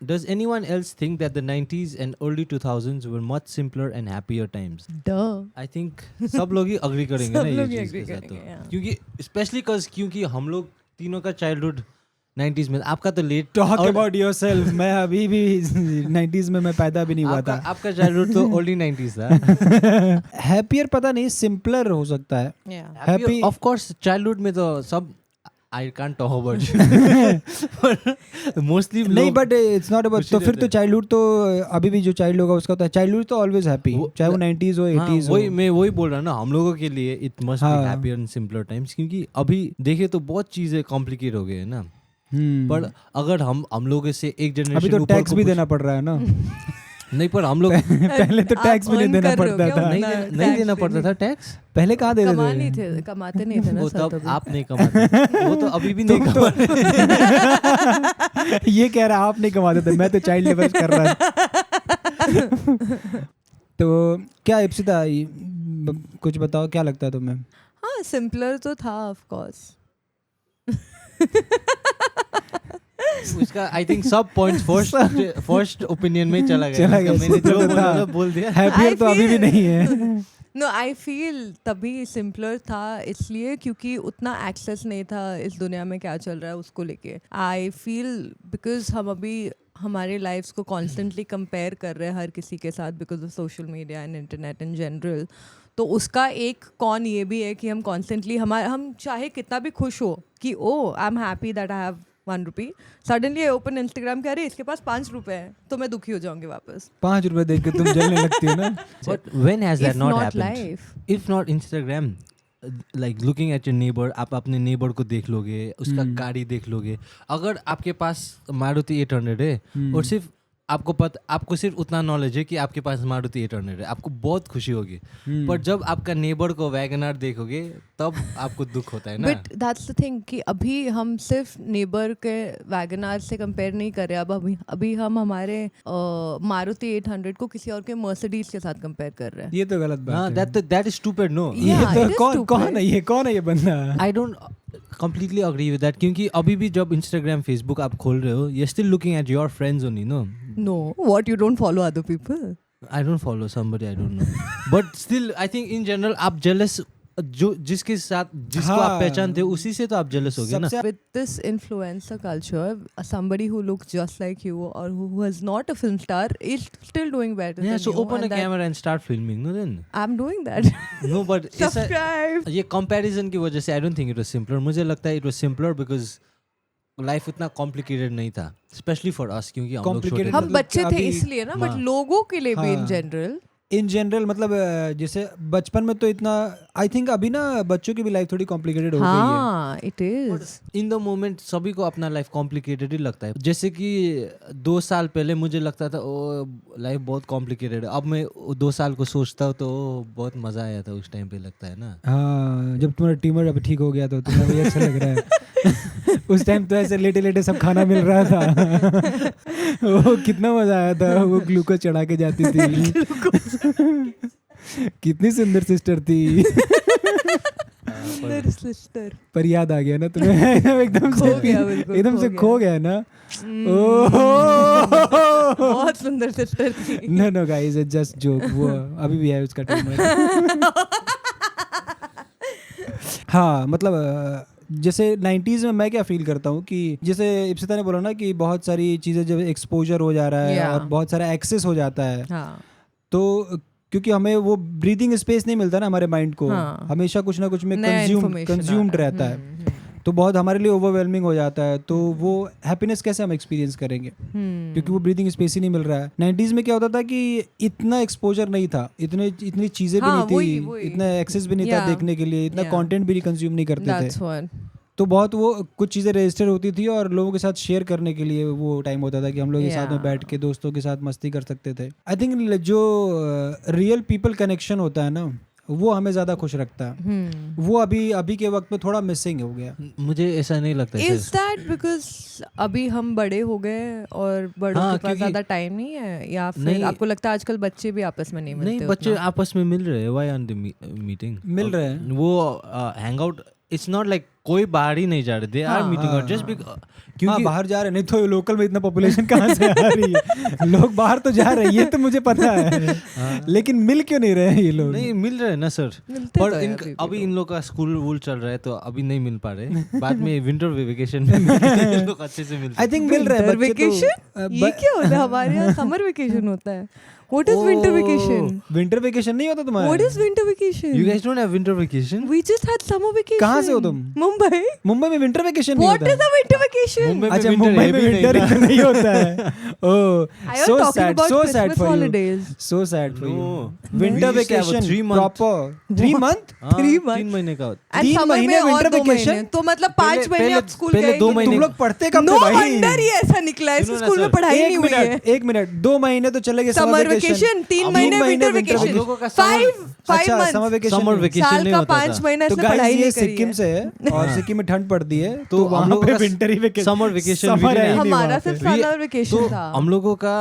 Does anyone else think that the 90s and early 2000s were much simpler and happier times? Duh. I think सब लोग ही agree करेंगे सब ना ये लोग ही चीज़ agree के साथ तो करेंगे, yeah. क्योंकि especially क्योंकि हम लोग तीनों का childhood 90s में आपका तो late टॉक और अबाउट योरसेल्फ मैं अभी भी 90s में मैं पैदा भी नहीं हुआ था. आपका childhood तो early 90s था. हैप्पियर पता नहीं सिंपलर हो सकता है. Yeah. Happy- of course childhood में तो सब I can't talk about you. Mostly नहीं लोग बट इट्स नॉट अबाउट. खुशी तो फिर रहते तो हैं. चाइल्डहुड तो अभी भी जो चाइल्ड होगा उसका होता है चाइल्डहुड तो ऑलवेज हैप्पी वो- चाहे वो 90s हो हाँ, 80s हो. मैं वही बोल रहा हूँ ना हम लोगों के लिए इट मस्ट बी हाँ. हैप्पियर एंड सिंपलर टाइम्स क्योंकि अभी देखे तो बहुत चीजें कॉम्प्लिकेट हो गए हैं ना. पर अगर हम लोगों से एक जनरेशन अभी तो टैक्स भी देना पड़ रहा है ना. नहीं पर हम लोग पहले तो आप टैक्स भी नहीं earn देना कर रहे हो पड़ता क्या था. उतना? नहीं देना पड़ता था टैक्स. पहले कहाँ देते कमा नहीं थे. थे, कमाते नहीं थे ना वो सर तब तभी. आप आप नहीं कमाते वो तो अभी भी नहीं कमाते. ये कह रहा आप नहीं कमाते थे मैं तो चाइल्ड लेबर कर रहा था. तो क्या इप्सिता कुछ बताओ क्या लगता है तुम्हें. हाँ सिंपलर तो था ऑफ कोर्स. उसका आई थिंक सब पॉइंट्स फर्स्ट ओपिनियन में चला गया. चला गया, मैंने जो simple था. बोल दिया. हैप्पियर I तो अभी भी feel- नहीं है. नो आई फील तभी सिंपलर था इसलिए क्योंकि उतना एक्सेस नहीं था इस दुनिया में क्या चल रहा है उसको लेके. आई फील बिकॉज हम अभी हमारे लाइफ्स को कॉन्स्टेंटली कंपेयर कर रहे हैं हर किसी के साथ because of social media and internet in general. तो उसका एक कौन ये भी है कि हम कॉन्स्टेंटली हम चाहे कितना भी खुश हो कि oh I am happy that I have ₹1 suddenly open Instagram कह रहे इसके पास ₹5 है तो मैं दुखी हो जाऊंगी वापस. 5 रुपए देख के तुम जलने लगती हो ना. But when has that If not not happened? life. If not Instagram, like looking at your neighbor, आप अपने neighbor को देख लोगे, उसका गाड़ी देख लोगे. अगर आपके पास मारुति 800 है और आपको सिर्फ उतना नॉलेज है कि आपके पास मारुति 800 है, आपको बहुत खुशी होगी. पर जब आपका नेबर को वैगनआर देखोगे तब आपको दुख होता है ना. बट दैट्स द थिंग कि अभी हम सिर्फ नेबर के वैगनार से कंपेयर नहीं कर रहे. अभी हम हमारे मारुति 800 को किसी और के मर्सिडीज के साथ कंपेयर कर रहे हैं. ये तो गलत हाँ, बात है. that is stupid, no. ये Yeah, तो it is कौन है ये कौन है ये बंदा. I don't completely agree with that क्योंकि अभी भी जब Instagram, Facebook आप खोल रहे हो, you're still looking at your friends only, no? No, what, you don't follow other people? I don't follow somebody I don't know. But still, I think in general आप jealous जिसको हाँ. आप पहचानते हो उसी से तो आप jealous होगे ना. With this influencer culture, somebody who looks just like you or who is not a film star is still doing better Yeah, than so you. open a and that- camera and start filming, no then. I'm doing that. No, but ऐसा Subscribe. ये comparison की वजह से I don't think it was simpler. मुझे लगता है it was simpler because life उतना complicated नहीं था, स्पेशली फॉर अस क्योंकि हम लोग छोटे Complicated थे. हम मतलब बच्चे थे अभी- इसलिए ना. बट हाँ. लोगों के लिए भी इन हाँ. जनरल इन जनरल मतलब जैसे बचपन में तो इतना आई थिंक अभी ना बच्चों की भी लाइफ थोड़ी कॉम्प्लिकेटेड हो गई है. हाँ it is. In the moment सभी को अपना लाइफ कॉम्प्लिकेटेड ही लगता है. जैसे कि 2 साल पहले मुझे लगता था ओ लाइफ बहुत कॉम्प्लिकेटेड है. अब मैं 2 साल को सोचता हूँ तो बहुत मजा आया था उस टाइम पे, लगता है ना. हाँ जब तुम्हारा ट्यूमर अब ठीक हो गया तो तुम्हें भी अच्छा लग रहा है. उस टाइम तो ऐसे लेटे लेटे सब खाना मिल रहा था. वो कितना मजा आया था. वो ग्लूकोज चढ़ा के जाती थी. कितनी सुंदर सिस्टर थी. सिस्टर पर याद आ गया ना तुम्हें. एकदम खो गया, बिल्कुल एकदम खो से गया. खो गया ना. ओह बहुत सुंदर सिस्टर थी. No guys it's just joke. वो अभी भी है उसका ट्यूमर. हाँ मतलब जैसे 90s में मैं क्या फील करता हूँ कि जैसे इप्सिता ने बोला ना कि बहुत सारी चीज़ें जब एक्सपोजर हो जा रहा है Yeah. और बहुत सारा एक्सेस हो जाता है हाँ तो क्योंकि हमें वो ब्रीदिंग स्पेस नहीं मिलता ना हमारे माइंड को. हाँ. हमेशा कुछ ना कुछ में नया information कंज्यूम्ड आता है. रहता है. तो बहुत हमारे लिए ओवरवेलमिंग हो जाता है. तो वो हैप्पीनेस कैसे हम एक्सपीरियंस करेंगे क्योंकि वो ब्रीदिंग स्पेस ही नहीं मिल रहा है. 90s में क्या होता था कि इतना एक्सपोजर नहीं था, इतनी चीज़ें भी हाँ, नहीं थी, वही. इतना एक्सेस भी नहीं था Yeah. देखने के लिए, इतना Yeah. कंटेंट भी कंज्यूम नहीं करते थे. That's one. तो बहुत वो कुछ चीज़ें रजिस्टर होती थी और लोगों के साथ शेयर करने के लिए वो टाइम होता था कि हम लोग एक साथ में Yeah. बैठ के दोस्तों के साथ मस्ती कर सकते थे. आई थिंक जो रियल पीपल कनेक्शन होता है ना वो हमें ज़्यादा खुश रखता है. वो अभी के वक्त में थोड़ा मिसिंग हो गया. मुझे ऐसा नहीं लगता. Is that because अभी हम बड़े हो गए और बड़ों हाँ, के पास क्योंकि- ज़्यादा टाइम नहीं है या फिर नहीं. आपको लगता है आजकल बच्चे भी आपस में नहीं मिलते नहीं, बच्चे आपस में मिल रहे हैं. Why are they meeting? मिल रहे हैं. वो hang out. It's not like कोई बाहर ही नहीं जा रहे, they are meeting out just क्योंकि बाहर जा रहे, नहीं तो लोकल में इतना पॉपुलेशन कहाँ से आ रही है? लोग बाहर तो जा रहे हैं, ये तो मुझे पता है, लेकिन मिल क्यों नहीं रहे हैं ये लोग? नहीं मिल रहे हैं ना सर, पर अभी इन लोग का स्कूल वूल चल रहा है तो अभी नहीं मिल पा रहे, बाद में विंटर वेकेशन में इन लोग अच्छे से मिलते हैं। आई थिंक मिल रहे हैं बच्चे वेकेशन, ये क्या होता है? हमारे यहाँ समर वेकेशन होता है। What is winter vacation? Winter vacation नहीं होता तुम्हारा? What is winter vacation? You guys don't have winter vacation? We just had summer vacation. कहाँ से हो तुम? मुंबई। मुंबई में विंटर वेकेशन नहीं What होता? is a winter vacation? अच्छा मुंबई में विंटर नहीं होता है। ओह I was so talking sad, about so sad Christmas for you, holidays. so sad for you. No. Winter We used to have a vacation 3 month. proper 3 month? 3 months. 3 महीने का And 3 summer महीने में और winter 2 vacation? महीने। तो मतलब 5 महीने आप स्कूल पहले गए 2 ही महीने तुम लोग पढ़ते कब थे No भाई? wonder ये ऐसा निकला है, सुनो ना स्कूल में सर, पढ़ाई नहीं हुई है। एक मिनट 2 महीने तो चले गए समर वेकेशन, 3 महीने विंटर वेकेशन, 5 अच्छा months. Summer vacation summer vacation साल नहीं का होता 5 था। महीना तो इसने गाइस पढ़ाई ये नहीं करी सिक्किम है। से है और सिक्किम में ठंड पड़ती है तो हम वहाँ लोगों पे का विंटर ही वेकेशन, समर वेकेशन समर है ही नहीं हमारा वहाँ पे। सिर्फ समर वेकेशन तो था। हम लोगों का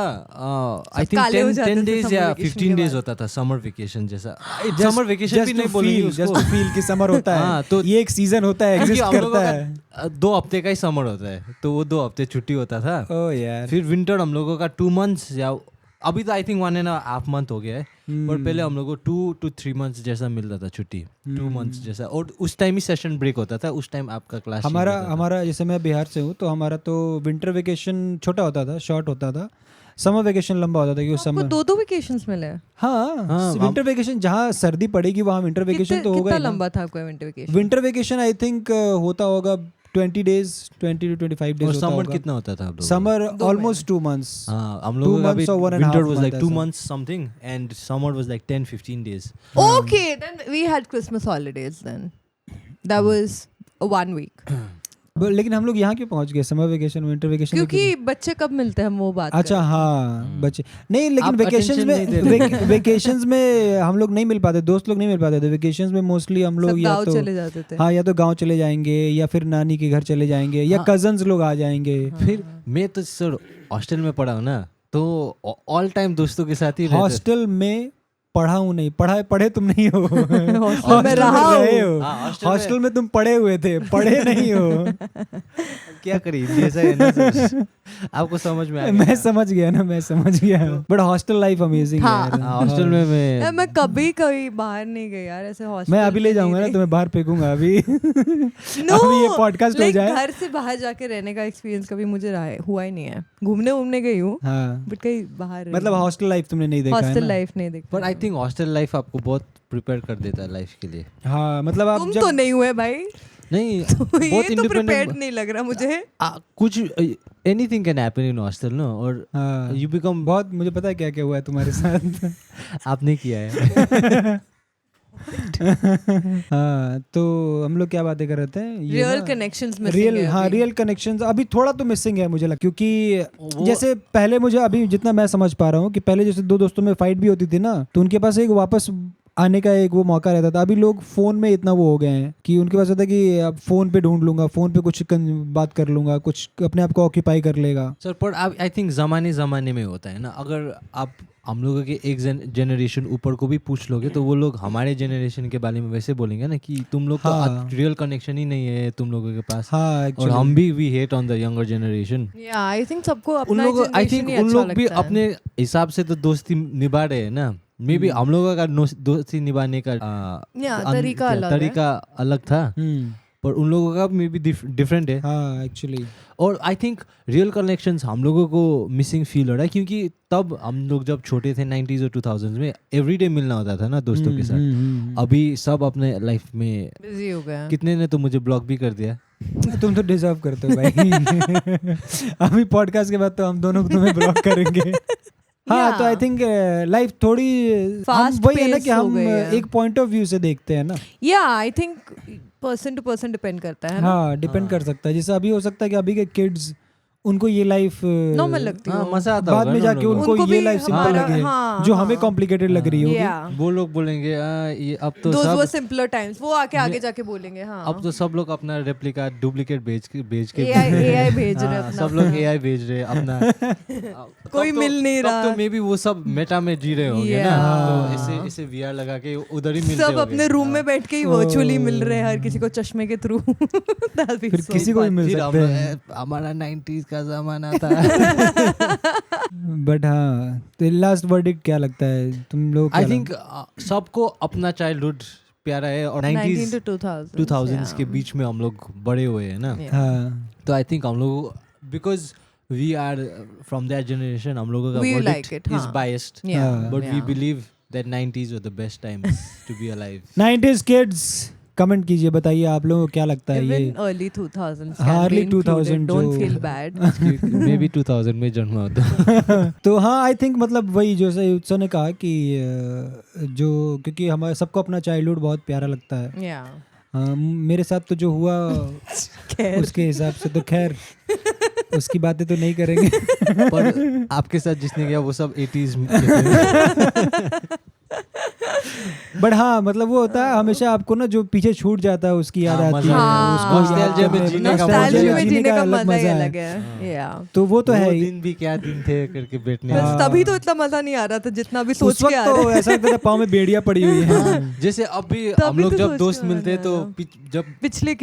आई थिंक काले हो जाते 10 थे डेज summer या vacation 15 के डेज बाद। होता था समर वेकेशन जैसा। समर वेकेशन भी नहीं बोलेंगे जस्ट उसको, टू फील कि समर होता हाँ, है, तो ये एक सीजन होता है, क्योंकि एग्जिस्ट हम लोगों करता है। का 2 हफ्ते का ही समर होता है, तो वो 2 हफ्ते छुट्टी होता था। ओह यार फिर विंटर हम लोगों का 2 मंथ्स या अभी तो आई थिंक 1.5 मंथ हो गया है, पर पहले हम लोगों को 2 to 3 मंथ्स जैसा मिलता था छुट्टी, 2 मंथ्स जैसा, और उस टाइम ही सेशन ब्रेक होता था, उस टाइम आपका क्लास हमारा जैसे मैं बिहार से हूँ तो हमारा तो विंटर वेकेशन छोटा होता था, शॉर्ट होता था, समर वेकेशन लंबा होता था कि उस आपको समय 2 वेकेशंस मिले हैं? हाँ विंटर वेकेशन जहाँ सर्दी पड़ेगी वहाँ विंटर वेकेशन तो होगा कितना ही ना। लंबा था आपका winter vacation? Winter vacation I think होता होगा 20 days 20 to 25 days और होता समर होगा। कितना होता था आप लोगों का? Summer 2 almost 2 months। हाँ हम 2 लोगों का भी months or 1.5 winter was like month 2 ऐसा। months something and summer was like 10-15 days। Okay, then we had Christmas holidays then. That was 1 week. लेकिन हम लोग यहाँ क्यों पहुँच गए समर वेकेशन विंटर वेकेशन? क्योंकि बच्चे कब मिलते हैं हम वो बात अच्छा कर रहे हैं। हाँ बच्चे नहीं, लेकिन आप वेकेशंस attention नहीं दे में रहे। वेकेशंस में हम लोग नहीं मिल पाते, दोस्त लोग नहीं मिल पाते थे वेकेशंस में। मोस्टली हम सब लोग या गाँव तो चले जाते थे। हाँ या तो गांव चले जाएंगे या फिर नानी के घर चले जाएंगे या हाँ। कजन्स लोग आ जाएंगे। फिर मैं तो सर हॉस्टल में पढ़ा हूँ ना, तो ऑल टाइम दोस्तों के साथ ही रहते। हॉस्टल में पढ़ा हूँ नहीं, पढ़े तुम नहीं हो। हॉस्टल में रहा रहे हूँ। हो, हाँ, हॉस्टल में- हॉस्टल में तुम पढ़े हुए थे, पढ़े नहीं हो। क्या करिए जैसा है ना सर, आपको समझ में आ गया। मैं समझ गया ना, मैं समझ गया, बट हॉस्टल लाइफ अमेजिंग है हाँ। यार। हाँ, हॉस्टल में मैं कभी कभी बाहर नहीं गई यार, ऐसे हॉस्टल मैं अभी ले जाऊंगा ना, तुम्हें बाहर फेंकूंगा अभी। अभी ये पॉडकास्ट हो जाए। घर से बाहर जाके रहने का एक्सपीरियंस कभी मुझे हुआ ही नहीं है। घूमने गई हूँ हाँ बट कहीं बाहर मतलब हॉस्टल लाइफ तुमने नहीं देखा है हॉस्टल ना? लाइफ नहीं देखी। पर आई थिंक हॉस्टल लाइफ आपको बहुत प्रिपेयर कर देता है लाइफ के लिए। हाँ मतलब आप तुम जब तो नहीं हुए भाई। नहीं तो बहुत ये तो प्रिपेयर्ड इंडिपेंडेंट, नहीं लग रहा मुझे। कुछ anything can happen in hostel ना, और हाँ, यू बिकम बहुत मुझे पता है क्या क्या हुआ है तुम्हारे साथ। आपने किया है। हाँ तो हम लोग क्या बातें कर रहे थे? रियल कनेक्शंस में रियल हाँ रियल कनेक्शंस अभी थोड़ा तो मिसिंग है मुझे लगता, क्योंकि जैसे पहले मुझे अभी जितना मैं समझ पा रहा हूँ कि पहले जैसे 2 दोस्तों में फाइट भी होती थी ना, तो उनके पास एक वापस आने का एक वो मौका रहता था। अभी लोग फोन में इतना वो हो गए हैं कि उनके पास होता है कि अब फोन पे ढूंढ लूंगा, फोन पे कुछ बात कर लूंगा, कुछ अपने आप को ऑक्यूपाई कर लेगा। सर पर अब आई थिंक ज़माने में होता है ना, अगर आप हम लोगों के एक जनरेशन ऊपर को भी पूछ लोगे तो वो लोग हमारे जनरेशन के बारे में वैसे बोलेंगे ना कि तुम लोग हाँ। तो रियल कनेक्शन ही नहीं है तुम लोगों के पास। हाँ और actually। हम भी we hate on the younger generation. या आई थिंक सबको उन अपना लोगों आई generation थिंक ही उन अच्छा लोग भी लगता है। अपने हिसाब से तो दोस्ती निभा रहे हैं ना, मे बी हम लोगों का दोस्ती निभाने का तरीका अलग था, पर उन लोगों का मे बी डिफरेंट है। हाँ एक्चुअली। और आई थिंक रियल कनेक्शंस हम लोगों को मिसिंग फील हो रहा है, क्योंकि तब हम लोग जब छोटे थे 90s और 2000s में एवरीडे मिलना होता था ना दोस्तों के साथ। अभी सब अपने लाइफ में बिजी हो गया। कितने ने तो मुझे ब्लॉक भी कर दिया। तुम तो डिजर्व करते हो भाई। अभी पॉडकास्ट के बाद तो हम दोनों तुम्हें ब्लॉक करेंगे। हाँ तो आई थिंक लाइफ थोड़ी हम वही है ना कि हम एक पॉइंट ऑफ व्यू से देखते हैं ना। या I think person to person depend करता है ना। हाँ डिपेंड कर सकता है। जैसे अभी हो सकता है कि अभी के किड्स उनको ये लाइफ नॉर्मल लगती हाँ, हो। मजा आता बाद होगा में ना जाके उन लोगों को। उनको उनको ये भी लाइफ सिंपल हमारा- लगी है हाँ, जो हाँ। हमें कॉम्प्लिकेटेड लग रही होगी। Yeah. वो लोग बोलेंगे ये अब तो Those were सब simpler times. वो आगे जाके बोलेंगे हाँ। अब तो सब लोग अपना रेप्लिका डुप्लीकेट भेज के AI भेज रहे हाँ, अपना। सब लोग AI भेज रहे अपना कोई मिल नहीं रहा। तब तो मे बी वो सब मेटा में जी रहे होंगे ना, Yeah. तो ऐसे ऐसे VR लगा के उधर ही मिलते सब होंगे। अपने रूम में बैठ के ही वर्चुअली मिल रहे हैं हर किसी को चश्मे के थ्रू। फिर किसी को भी मिल फिर सकते हैं। हमारा 90s का जमाना था। बट हाँ, तो लास्ट वर्डिक्ट क्या लगता है तुम लोग? आई थिंक सबको अपना चाइल्डहुड प्यारा है और 19 90s to 2000 2000s के बीच में हम लोग बड़े हुए हैं ना, Yeah. हाँ, तो आई थिंक हम लोग because we are from that generation, हम लोगों का We like verdict it, is हाँ. Biased, Yeah, but we yeah. Believe that 90s were the best times to be alive. 90s kids comment कीजिए, बताइए आप लोगों को क्या लगता है ये Even early 2000s हाँ, can be early included. 2000 Don't जो- feel bad. मे बी 2000 में जन्म होता। तो हाँ, आई थिंक मतलब वही जो सही उत्सव ने कहा कि जो क्योंकि हमारे सबको अपना चाइल्डहुड बहुत प्यारा लगता है। Yeah. मेरे साथ तो जो हुआ खैर। उसके हिसाब से तो खैर उसकी बातें तो नहीं करेंगे। पर आपके साथ जिसने किया वो सब 80s में थे। बट हाँ, मतलब वो होता है हमेशा आपको ना जो पीछे छूट जाता है उसकी याद हाँ, आती मजा है, आता है। उसको Nostalgia याद में करने जीने का Nostalgia मजा में है। जीने का अलग मजा ही है। अलग है। Yeah. तो वो तो है वो ही। दिन भी क्या दिन थे करके बैठने बस हाँ। तभी तो इतना मजा नहीं आ रहा था जितना भी सोच उस के वक्त आ रहा तो है। ऐसा लगता था पाँव में बेड़ियाँ पड़ी हुई हैं। जैसे अब भी तभी हम लोग तो जब सोच दोस्त के मिलते हैं तो आया। जब पिछले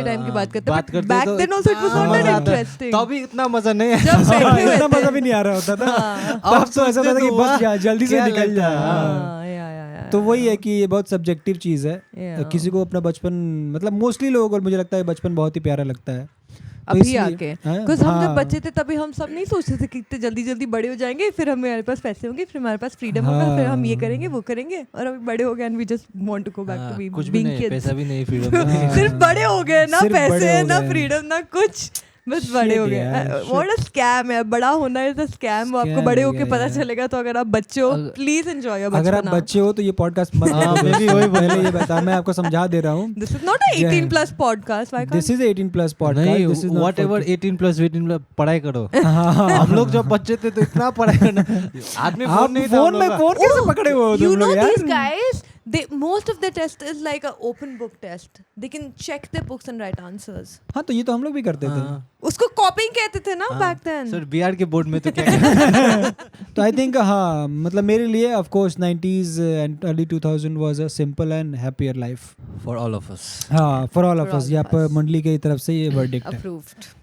टाइम की बात करते बात करते बैक तो देन आल्सो इट वाज इतना नॉट मजा दैट आता है। इंटरेस्टिंग। तभी इतना मजा नहीं है। जब बैठे हुए इतना थे। मजा भी नहीं आ रहा होता था। हाँ। तब तो ऐसा था कि बस जल्दी से क्या निकल लगता जाए। है? हाँ। हाँ, yeah. तो वही है कि ये बहुत सब्जेक्टिव चीज़ है। Yeah. किसी को अपना बचपन मतलब मोस्टली लोगों को मुझे लगता है बचपन बहुत ही प्यारा लगता है। तो अभी इसलिए- आके हाँ, बिकॉज हम जब हाँ। बच्चे थे तभी हम सब नहीं सोचते थे कि इतने जल्दी जल्दी बड़े हो जाएंगे, फिर हमारे पास पैसे होंगे, फिर हमारे पास फ्रीडम होगा, फिर हम ये करेंगे वो करेंगे, और अभी बड़े हो गए and we just want to go back to be कुछ भी बीइंग नहीं, किड्स। पैसा भी नहीं, फ्रीडम हाँ। सिर्फ बड़े हो गए ना, सिर्फ बड़े पैसे हो ना गए। फ्रीडम ना कुछ, बस बड़े Shit हो गए। यार, व्हाट अ स्कैम है, बड़ा होना इज अ स्कैम। वो आपको Scam बड़े हो होके गया पता यार। चलेगा। तो अगर आप बच्चे हो प्लीज एंजॉय योर अगर आप बचपना। बच्चे हो तो ये पॉडकास्ट मत हाँ, देखो। मैं भी वही पहले ये बता, मैं आपको समझा दे रहा हूँ। This is not a 18 plus podcast. Why this is 18+ podcast. नहीं, दिस इज नॉट व्हाटएवर 18+, पढ़ाई करो। हाँ। हम लोग जब बच्चे थे तो इतना पढ़ाई करना, हाथ में आप फोन नहीं था हम फोन में लोग का। फोन कैसे पकड़े हुए हो You तुम know लोग these यार? guys, most of the test is like a open book test. They can check their books and write answers. हाँ, तो ये तो हम लोग भी करते थे। हाँ। उसको कॉपिंग कहते थे ना back then. सर बिहार के बोर्ड में तो क्या कहते तो आई थिंक हाँ, मतलब मेरे लिए of course 90s and early 2000 was a simple and happier life. For all of us. हाँ, for all For of us. all ये of आप us. मंडली की तरफ से ये वर्डिक्ट है। Approved.